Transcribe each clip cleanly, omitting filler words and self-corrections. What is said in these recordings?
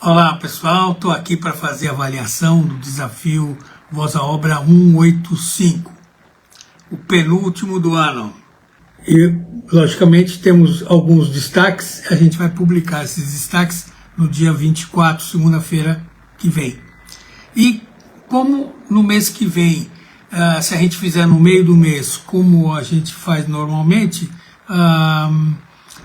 Olá pessoal, estou aqui para fazer a avaliação do desafio Voz à Obra 185, o penúltimo do ano. E, logicamente, temos alguns destaques, a gente vai publicar esses destaques no dia 24, segunda-feira que vem. E como no mês que vem, se a gente fizer no meio do mês, como a gente faz normalmente,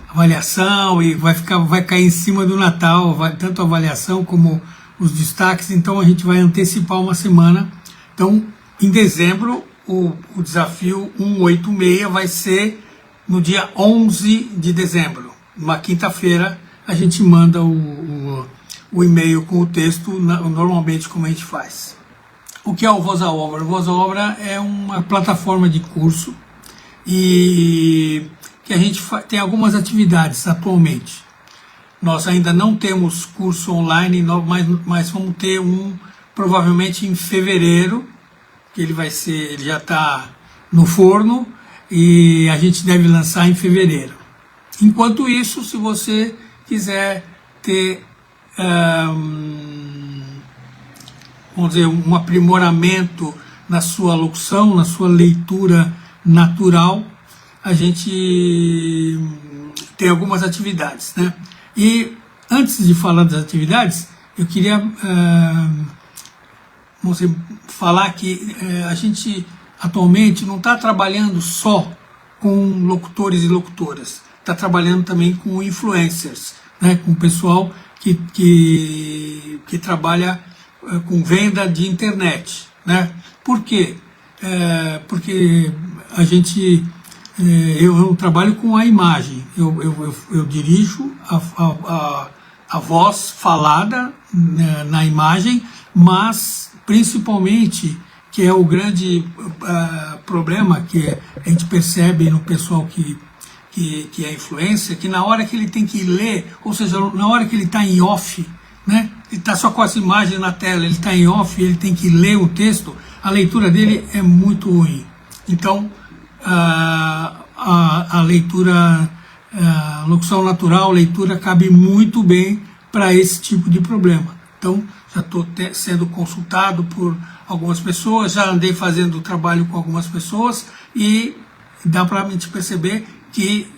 avaliação e vai cair em cima do Natal, tanto a avaliação como os destaques, então a gente vai antecipar uma semana. Então, em dezembro, o desafio 186 vai ser no dia 11 de dezembro, uma quinta-feira, a gente manda o e-mail com o texto, normalmente como a gente faz. O que é o Voz à Obra? O Voz à Obra é uma plataforma de curso e que a gente tem algumas atividades atualmente. Nós ainda não temos curso online, mas vamos ter um provavelmente em fevereiro, que ele já está no forno e a gente deve lançar em fevereiro. Enquanto isso, se você quiser ter vamos dizer, um aprimoramento na sua locução, na sua leitura natural, a gente tem algumas atividades, né? E antes de falar das atividades, eu queria vamos dizer, falar que a gente atualmente não está trabalhando só com locutores e locutoras, está trabalhando também com influencers, né? Com pessoal que trabalha com venda de internet, né? Por quê? Porque a gente eu trabalho com a imagem, eu dirijo a voz falada na imagem, mas principalmente, que é o grande problema que a gente percebe no pessoal que é influencer, que na hora que ele tem que ler, ou seja, na hora que ele está em off, né, ele está só com as imagens na tela, ele está em off, ele tem que ler o texto, a leitura dele é muito ruim. Então, a leitura, a locução natural, a leitura cabe muito bem para esse tipo de problema. Então, já estou sendo consultado por algumas pessoas, já andei fazendo trabalho com algumas pessoas e dá para a gente perceber que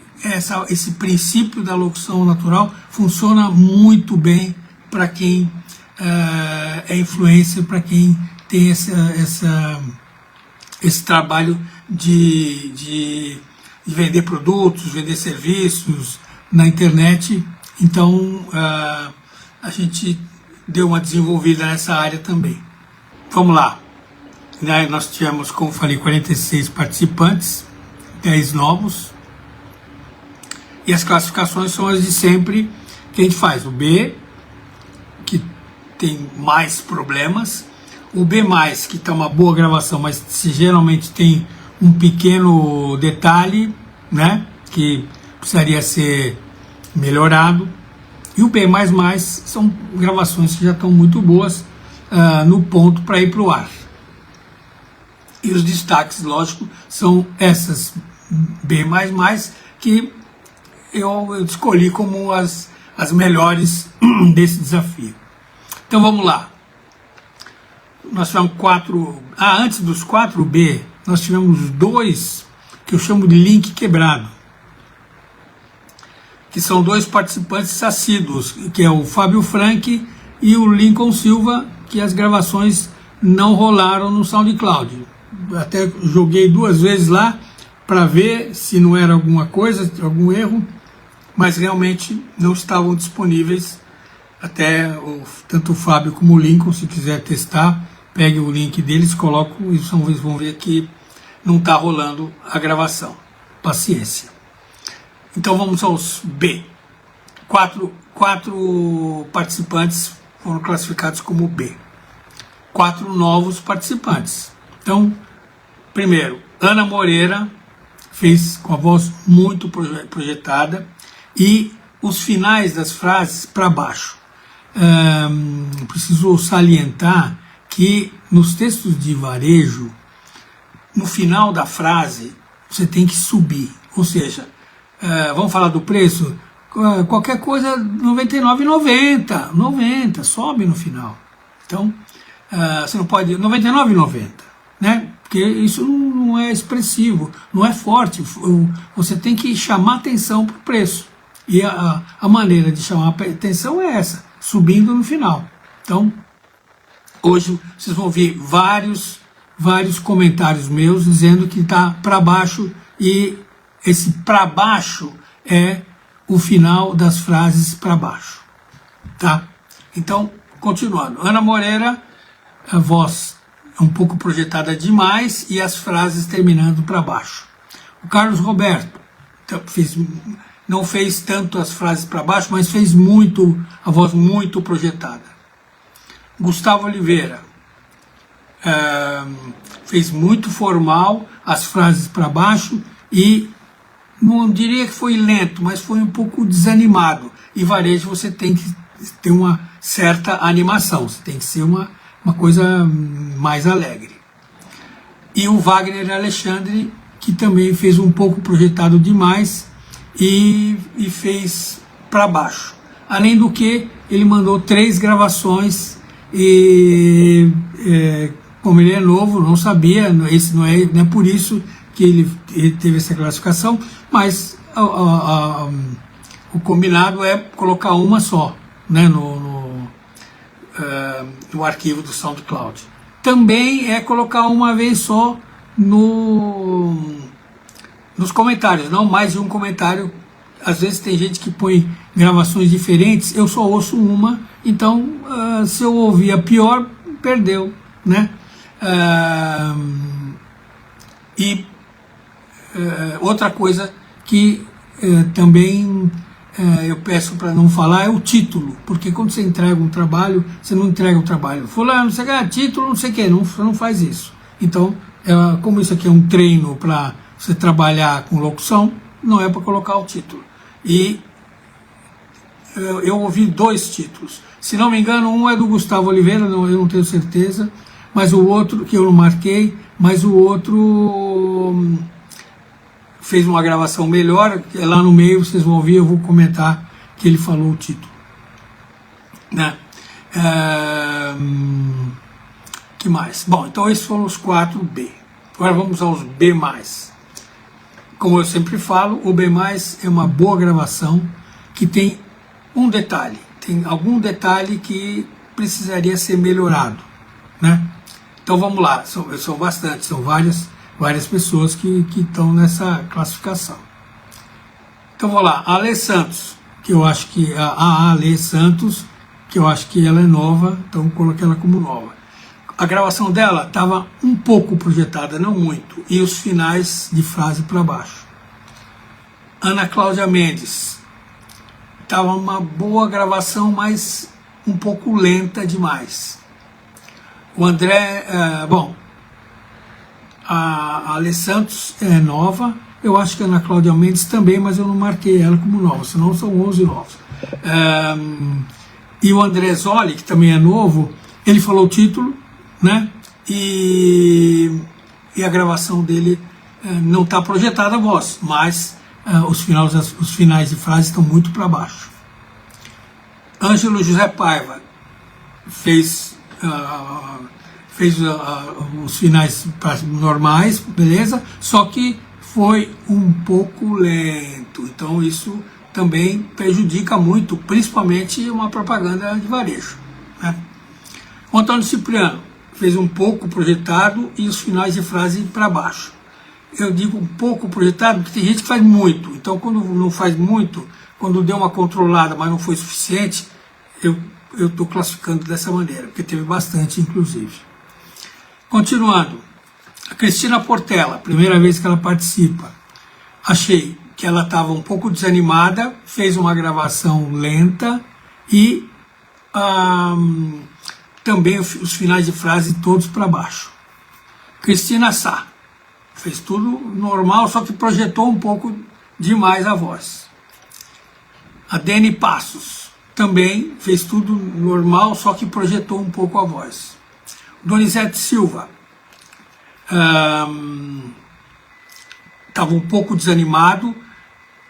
esse princípio da locução natural funciona muito bem para quem é influencer, para quem tem esse trabalho de vender produtos, vender serviços na internet. Então, a gente deu uma desenvolvida nessa área também. Vamos lá. Nós tivemos, como falei, 46 participantes, 10 novos. E as classificações são as de sempre que a gente faz. O B, que tem mais problemas. O B+, que está uma boa gravação, mas geralmente tem um pequeno detalhe, né, que precisaria ser melhorado. E o B++ são gravações que já estão muito boas no ponto para ir para o ar. E os destaques, lógico, são essas B++ que eu escolhi como as melhores desse desafio. Então vamos lá. Nós tivemos 4... antes dos 4B, nós tivemos 2 que eu chamo de link quebrado, que são 2 participantes assíduos, que é o Fábio Frank e o Lincoln Silva, que as gravações não rolaram no SoundCloud. Até joguei 2 vezes lá para ver se não era alguma coisa, algum erro, mas realmente não estavam disponíveis. Até tanto o Fábio como o Lincoln, se quiser testar, pegue o link deles, coloco e vocês vão ver que não está rolando a gravação. Paciência. Então vamos aos B. 4 participantes foram classificados como B. 4 novos participantes. Então, primeiro, Ana Moreira fez com a voz muito projetada e os finais das frases para baixo. Preciso salientar que nos textos de varejo, no final da frase, você tem que subir. Ou seja, vamos falar do preço? qualquer coisa 99,90, 90, sobe no final. Então, você não pode 99,90, né? Porque isso não é expressivo, não é forte. Você tem que chamar atenção para o preço. E a maneira de chamar atenção é essa, subindo no final. Então, hoje vocês vão ver vários comentários meus dizendo que está para baixo, e esse para baixo é o final das frases para baixo, tá? Então, continuando. Ana Moreira, a voz um pouco projetada demais e as frases terminando para baixo. O Carlos Roberto não fez tanto as frases para baixo, mas fez a voz muito projetada. Gustavo Oliveira fez muito formal as frases para baixo e não diria que foi lento, mas foi um pouco desanimado. E varejo você tem que ter uma certa animação, você tem que ser uma coisa mais alegre. E o Wagner Alexandre, que também fez um pouco projetado demais e fez para baixo. Além do que, ele mandou 3 gravações e como ele é novo, não sabia, esse não é por isso que ele teve essa classificação, mas o combinado é colocar uma só, né, no arquivo do SoundCloud. Também é colocar uma vez só nos comentários, não mais de um comentário. Às vezes tem gente que põe gravações diferentes, eu só ouço uma, então se eu ouvir a pior, perdeu, né? Outra coisa que também eu peço para não falar é o título, porque quando você entrega um trabalho, você não entrega o trabalho. Fulano, você quer título, não sei o que, você não faz isso. Então, como isso aqui é um treino para você trabalhar com locução, não é para colocar o título. E eu ouvi 2 títulos. Se não me engano, um é do Gustavo Oliveira, eu não tenho certeza, mas o outro, que eu não marquei, mas o outro fez uma gravação melhor, lá no meio vocês vão ouvir, eu vou comentar que ele falou o título, né? Que mais? Bom, então esses foram os 4B. Agora vamos aos B+. Como eu sempre falo, o B+, é uma boa gravação que tem um detalhe, tem algum detalhe que precisaria ser melhorado, né? Então vamos lá, são bastante, são várias pessoas que estão nessa classificação. Então vou lá, a Ale Santos, que eu acho que a Ale Santos, que eu acho que ela é nova, então coloquei ela como nova. A gravação dela estava um pouco projetada, não muito, e os finais de frase para baixo. Ana Cláudia Mendes, estava uma boa gravação, mas um pouco lenta demais. O André, a Ale Santos é nova, eu acho que a Ana Cláudia Mendes também, mas eu não marquei ela como nova, senão são 11 novos. E o André Zoli, que também é novo, ele falou o título, né? E a gravação dele não está projetada a voz, mas os finais de frase estão muito para baixo. Ângelo José Paiva fez os finais normais, beleza? Só que foi um pouco lento, então isso também prejudica muito, principalmente uma propaganda de varejo, né? O Antônio Cipriano fez um pouco projetado e os finais de frase para baixo. Eu digo um pouco projetado porque tem gente que faz muito, então quando não faz muito, quando deu uma controlada, mas não foi suficiente, eu estou classificando dessa maneira, porque teve bastante, inclusive. Continuando, a Cristina Portela, primeira vez que ela participa, achei que ela estava um pouco desanimada, fez uma gravação lenta e também os finais de frase todos para baixo. Cristina Sá, fez tudo normal, só que projetou um pouco demais a voz. A Deni Passos também fez tudo normal, só que projetou um pouco a voz. Donizete Silva estava um pouco desanimado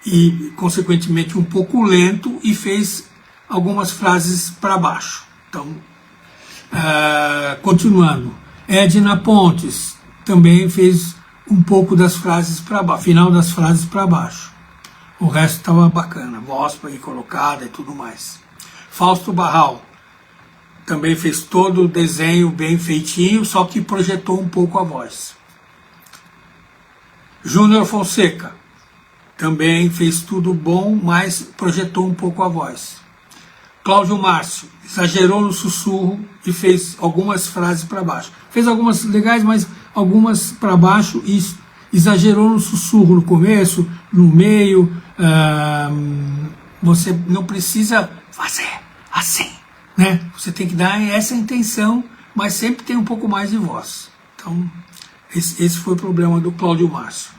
e consequentemente um pouco lento, e fez algumas frases para baixo. Então, continuando, Edna Pontes também fez um pouco das frases para baixo, final das frases para baixo. O resto estava bacana, voz bem colocada e tudo mais. Fausto Barral também fez todo o desenho bem feitinho, só que projetou um pouco a voz. Júnior Fonseca também fez tudo bom, mas projetou um pouco a voz. Cláudio Márcio exagerou no sussurro e fez algumas frases para baixo. Fez algumas legais, mas algumas para baixo, e exagerou no sussurro no começo, no meio. Você não precisa fazer assim, né? Você tem que dar essa intenção, mas sempre tem um pouco mais de voz. Então, esse foi o problema do Cláudio Márcio.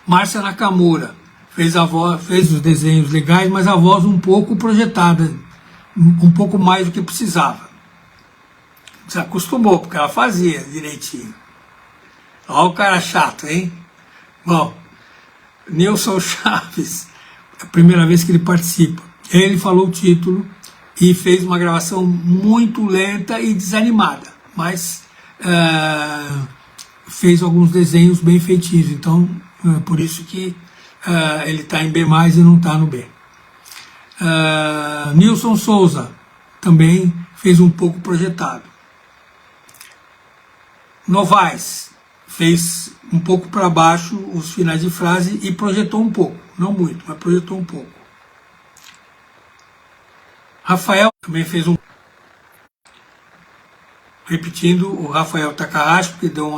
Márcia Nakamura fez a voz, fez os desenhos legais, mas a voz um pouco projetada, um pouco mais do que precisava. Se acostumou, porque ela fazia direitinho. Olha o cara chato, hein? Bom, Nilson Chaves, é a primeira vez que ele participa. Ele falou o título e fez uma gravação muito lenta e desanimada, mas fez alguns desenhos bem feitinhos, então por isso que ele está em B+, e não está no B. Nilson Souza também fez um pouco projetado. Novaes fez um pouco para baixo os finais de frase e projetou um pouco, não muito, mas projetou um pouco. Rafael também fez um... Repetindo, o Rafael Takahashi, porque deu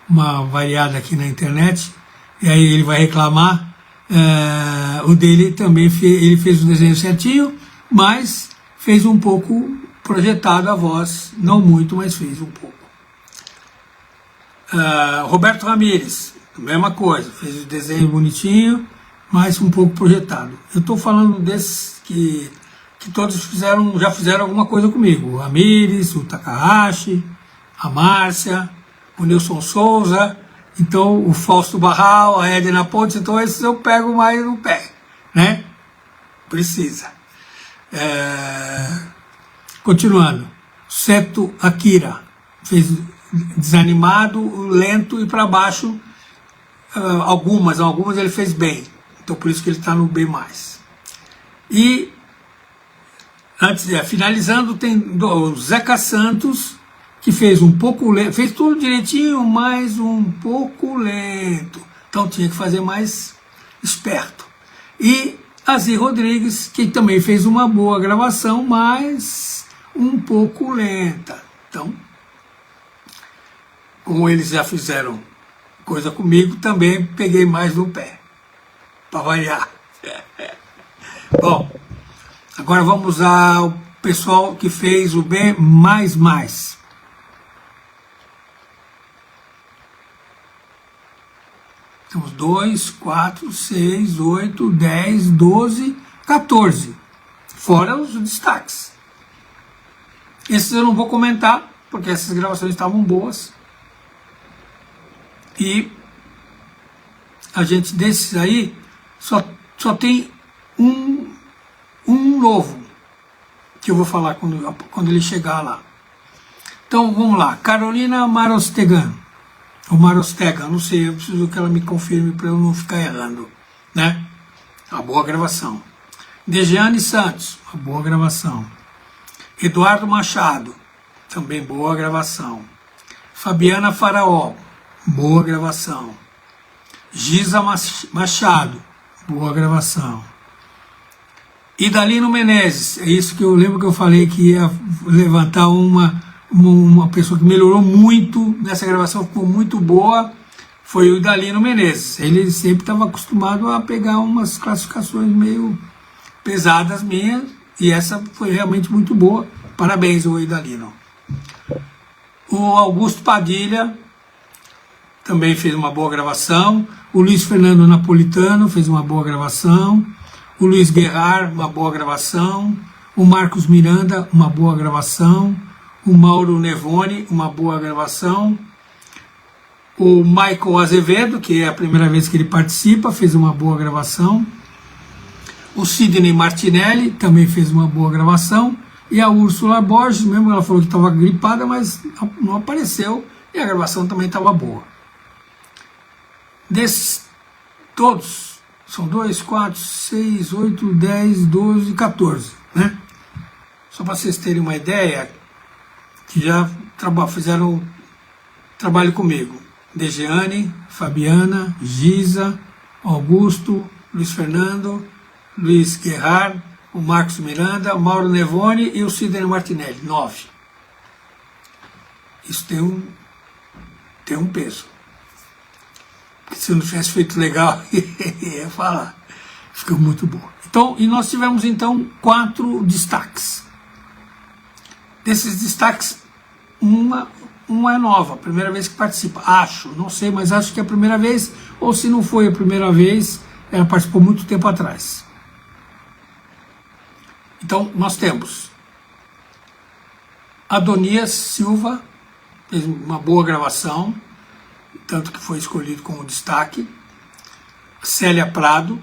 uma variada aqui na internet, e aí ele vai reclamar. O dele também ele fez o desenho certinho, mas fez um pouco projetado a voz, não muito, mas fez um pouco. Roberto Ramírez, mesma coisa, fez o desenho bonitinho, mas um pouco projetado. Eu estou falando desses que todos já fizeram alguma coisa comigo. O Ramírez, o Takahashi, a Márcia, o Nilson Souza, então o Fausto Barral, a Edna Pontes, então esses eu pego mais no pé, né? Precisa. Continuando, Seto Akira fez desanimado, lento e para baixo. Algumas ele fez bem, então por isso que ele está no B+. E antes, finalizando, tem o Zeca Santos, que fez um pouco lento, fez tudo direitinho, mas um pouco lento, então tinha que fazer mais esperto. E Azir Rodrigues, que também fez uma boa gravação, mas um pouco lenta. Então, como eles já fizeram coisa comigo, também peguei mais no pé, para variar. Bom, agora vamos ao pessoal que fez o B++. Temos 2, 4, 6, 8, 10, 12, 14. Fora os destaques. Esses eu não vou comentar, porque essas gravações estavam boas. E a gente, desses aí, só tem um novo, que eu vou falar quando ele chegar lá. Então, vamos lá. Carolina Marostegan. Ou Marostega, não sei, eu preciso que ela me confirme para eu não ficar errando, né? Uma boa gravação. Dejeane Santos, uma boa gravação. Eduardo Machado, também boa gravação. Fabiana Faraó, boa gravação. Giza Machado, boa gravação. Idalino Menezes, é isso que eu lembro que eu falei que ia levantar uma pessoa que melhorou muito nessa gravação, ficou muito boa, foi o Idalino Menezes. Ele sempre estava acostumado a pegar umas classificações meio pesadas minhas, e essa foi realmente muito boa. Parabéns, o Idalino. O Augusto Padilha também fez uma boa gravação. O Luiz Fernando Napolitano fez uma boa gravação. O Luiz Guerrar, uma boa gravação. O Marcos Miranda, uma boa gravação. O Mauro Nevone, uma boa gravação. O Michael Azevedo, que é a primeira vez que ele participa, fez uma boa gravação. O Sidney Martinelli também fez uma boa gravação. E a Úrsula Borges, mesmo ela falou que estava gripada, mas não apareceu. E a gravação também estava boa. Desses todos, são 2, 4, 6, 8, 10, 12, 14, né? Só para vocês terem uma ideia, que já fizeram trabalho comigo. Dejeane, Fabiana, Giza, Augusto, Luiz Fernando, Luiz Guerrard, o Marcos Miranda, o Mauro Nevone e o Sidney Martinelli, 9. Isso tem um peso. Porque se eu não tivesse feito legal, ia falar. Ficou muito bom. Então, e nós tivemos então 4 destaques. Desses destaques, uma é nova, primeira vez que participa. Acho, não sei, mas acho que é a primeira vez, ou se não foi a primeira vez, ela participou muito tempo atrás. Então, nós temos Adonias Silva, fez uma boa gravação, tanto que foi escolhido como destaque. Célia Prado,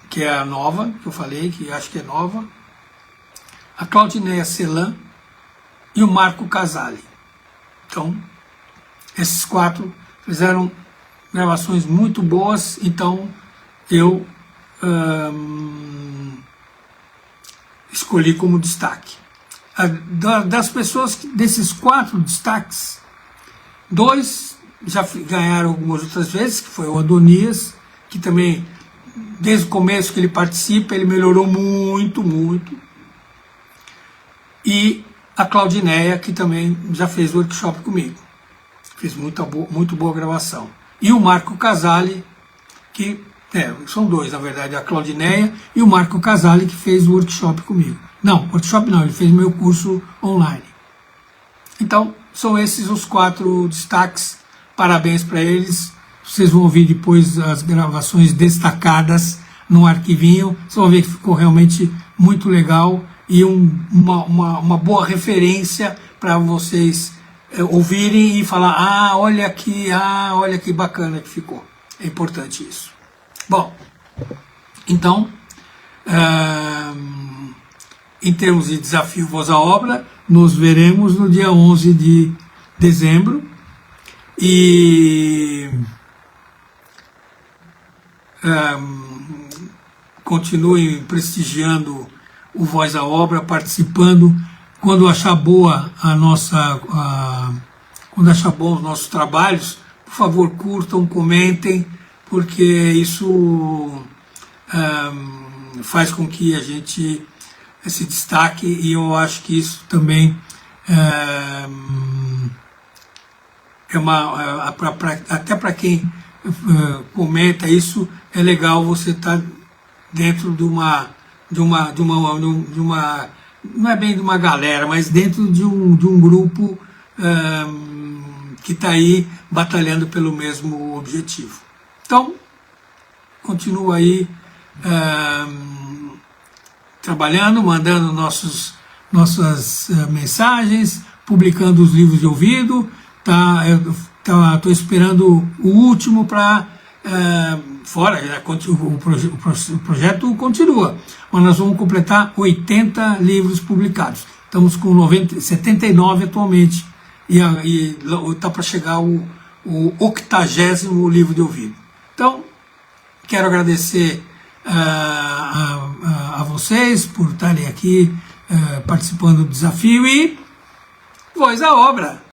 que é a nova, que eu falei, que acho que é nova. A Claudineia Celan e o Marco Casale. Então, esses 4 fizeram gravações muito boas, então eu escolhi como destaque. Das pessoas, desses 4 destaques, 2 já ganharam algumas outras vezes, que foi o Adonias, que também, desde o começo que ele participa, ele melhorou muito, muito. E a Claudineia, que também já fez workshop comigo. Fez muito boa gravação. E o Marco Casale, que são 2, na verdade, a Claudineia e o Marco Casale, que fez o workshop comigo. Não, workshop não, ele fez meu curso online. Então, são esses os 4 destaques. Parabéns para eles. Vocês vão ouvir depois as gravações destacadas no arquivinho. Vocês vão ver que ficou realmente muito legal e uma boa referência para vocês ouvirem e falar: olha que bacana que ficou. É importante isso. Bom, então, em termos de desafio Voz à Obra, nos veremos no dia 11 de dezembro e continuem prestigiando o Voz à Obra, participando. Quando achar boa quando achar bom os nossos trabalhos, por favor, curtam, comentem, porque isso faz com que a gente se destaque, e eu acho que isso também até para quem comenta isso, é legal você estar dentro de uma não é bem de uma galera, mas dentro de um grupo que está aí batalhando pelo mesmo objetivo. Então, continua aí trabalhando, mandando nossas mensagens, publicando os livros de ouvido. Estou esperando o último para fora, o projeto continua, mas nós vamos completar 80 livros publicados. Estamos com 79 atualmente e está para chegar o 80º livro de ouvido. Então, quero agradecer a vocês por estarem aqui participando do desafio e Voz à Obra!